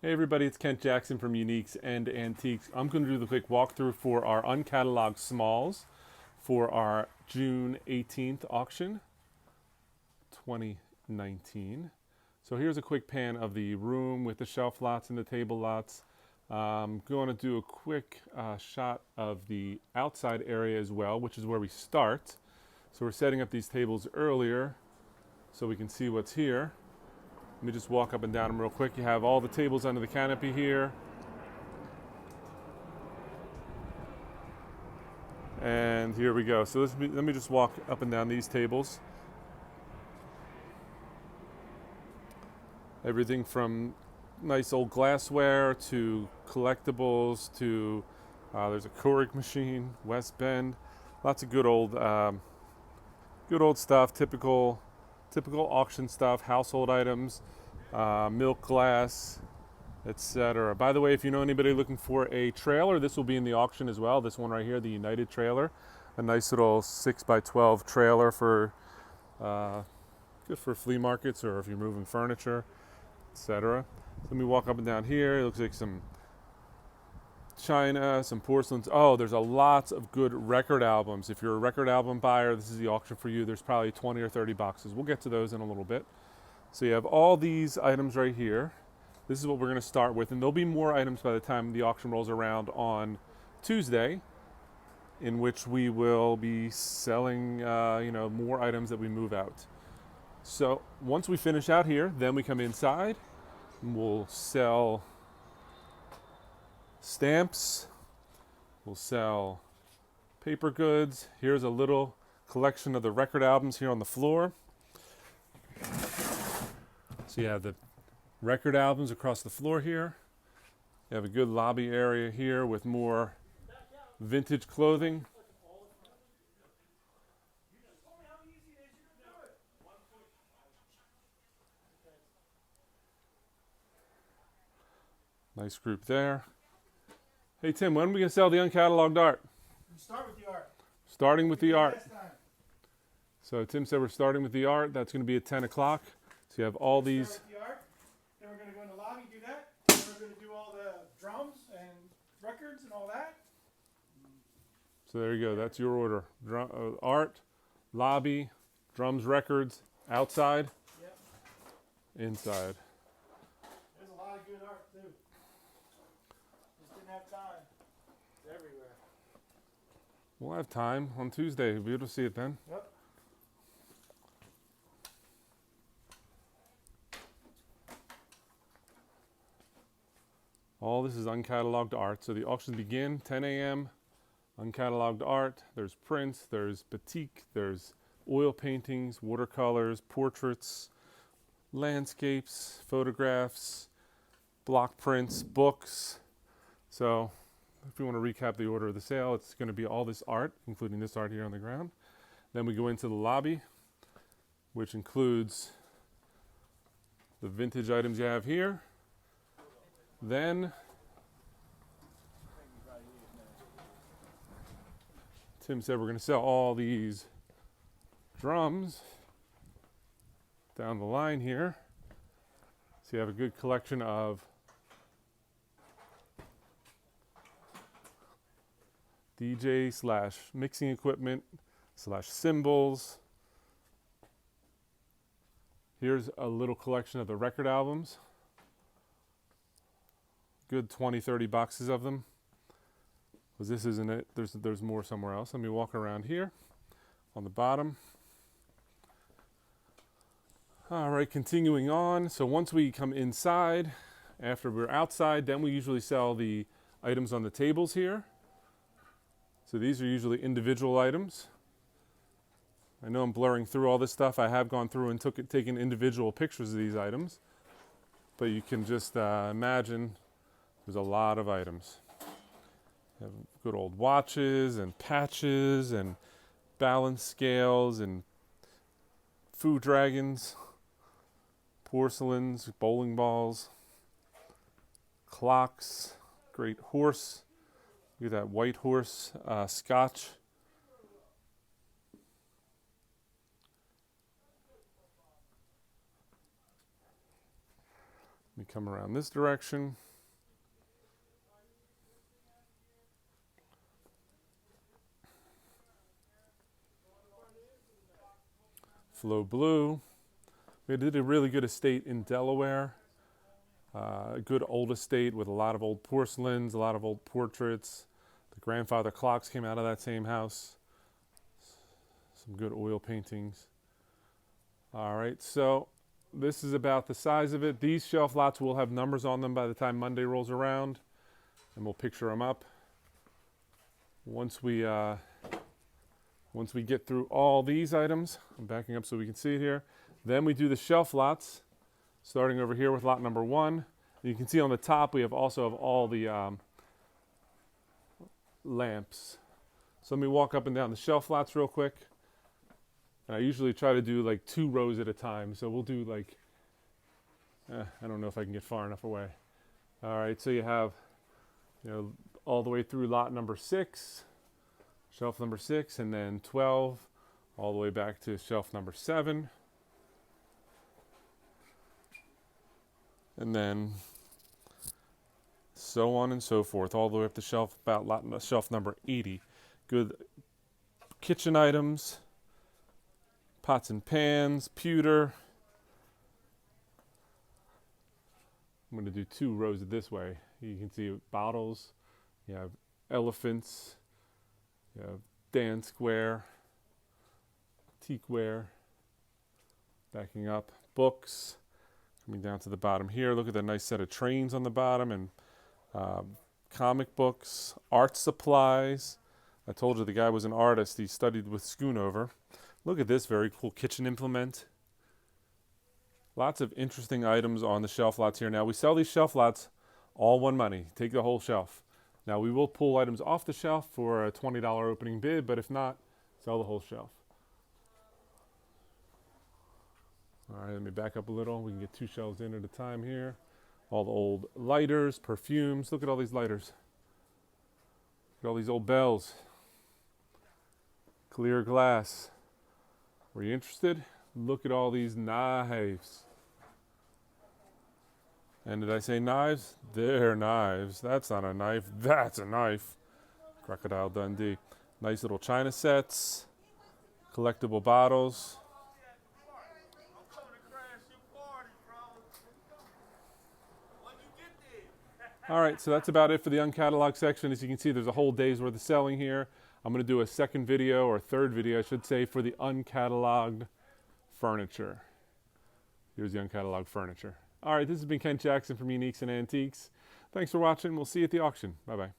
Hey everybody, it's Kent Jackson from Uniques and Antiques. I'm going to do the quick walkthrough for our uncatalogued smalls for our June 18th auction, 2019. So here's a quick pan of the room with the shelf lots and the table lots. Going to do a quick shot of the outside area as well, which is where we start. So we're setting up these tables earlier so we can see what's here. Let me just walk up and down them real quick. You have all the tables under the canopy here. And here we go. So let me just walk up and down these tables. Everything from nice old glassware to collectibles to there's a Keurig machine, West Bend, lots of good old stuff. Typical auction stuff, household items, milk glass, etc. By the way, if you know anybody looking for a trailer, this will be in the auction as well. This one right here, the United trailer, a nice little 6x12 trailer for good for flea markets or if you're moving furniture, etc. So let me walk up and down here. It looks like some china, some porcelains. Oh, there's a lots of good record albums. If you're a record album buyer, this is the auction for you. There's probably 20 or 30 boxes. We'll get to those in a little bit. So you have all these items right here. This is what we're going to start with, and there'll be more items by the time the auction rolls around on Tuesday, in which we will be selling, more items that we move out. So once we finish out here, then we come inside, and we'll sell stamps, we'll sell paper goods. Here's a little collection of the record albums here on the floor. So you have the record albums across the floor here. You have a good lobby area here with more vintage clothing. Nice group there. Hey Tim, when are we going to sell the uncatalogued art? Start with the art. Starting with the art. Last time. So Tim said we're starting with the art. That's going to be at 10 o'clock. So you have all these. Start with the art. Then we're going to go in the lobby, do that. Then we're going to do all the drums and records and all that. So there you go. That's your order. Art, lobby, drums, records, outside, Yep. inside. There's a lot of good art too. Just didn't have time. It's everywhere. We'll have time on Tuesday. We'll be able to see it then. Yep. All this is uncatalogued art. So the auctions begin 10 a.m. Uncatalogued art. There's prints, there's batik, there's oil paintings, watercolors, portraits, landscapes, photographs, block prints, books. So if you want to recap the order of the sale, it's going to be all this art, including this art here on the ground. Then we go into the lobby, which includes the vintage items you have here. Then Tim said we're going to sell all these drums down the line here. So you have a good collection of DJ slash mixing equipment slash cymbals. Here's a little collection of the record albums. Good 20, 30 boxes of them. Because this isn't it. There's more somewhere else. Let me walk around here on the bottom. All right, continuing on. So once we come inside, after we're outside, then we usually sell the items on the tables here. So these are usually individual items. I know I'm blurring through all this stuff. I have gone through and taken individual pictures of these items. But you can just imagine there's a lot of items. You have good old watches and patches and balance scales and food dragons, porcelains, bowling balls, clocks, great horse. Look at that white horse, Scotch. Let me come around this direction. Flow Blue. We did a really good estate in Delaware. A good old estate with a lot of old porcelains, a lot of old portraits. The grandfather clocks came out of that same house. Some good oil paintings. All right, so this is about the size of it. These shelf lots will have numbers on them by the time Monday rolls around, and we'll picture them up. Once we get through all these items, I'm backing up so we can see it here. Then we do the shelf lots, starting over here with lot number 1. And you can see on the top we have also all the lamps. So let me walk up and down the shelf lots real quick. And I usually try to do like 2 rows at a time. So we'll do like, I don't know if I can get far enough away. All right, so you have, all the way through lot number 6, shelf number 6, and then 12, all the way back to shelf number 7. And then so on and so forth, all the way up to shelf number 80. Good kitchen items, pots and pans, pewter. I'm going to do 2 rows this way. You can see bottles, you have elephants, you have danceware, teakware, backing up, books. Coming down to the bottom here, look at that nice set of trains on the bottom, and comic books, art supplies. I told you the guy was an artist. He studied with Schoonover. Look at this very cool kitchen implement. Lots of interesting items on the shelf lots here. Now, we sell these shelf lots all one money. Take the whole shelf. Now, we will pull items off the shelf for a $20 opening bid, but if not, sell the whole shelf. All right, let me back up a little. We can get 2 shelves in at a time here. All the old lighters, perfumes. Look at all these lighters. Look at all these old bells. Clear glass. Were you interested? Look at all these knives. And did I say knives? They're knives. That's not a knife. That's a knife. Crocodile Dundee. Nice little china sets. Collectible bottles. All right, so that's about it for the uncatalogued section. As you can see, there's a whole day's worth of selling here. I'm going to do a second video, or third video, I should say, for the uncatalogued furniture. Here's the uncatalogued furniture. All right, this has been Ken Jackson from Uniques and Antiques. Thanks for watching. We'll see you at the auction. Bye-bye.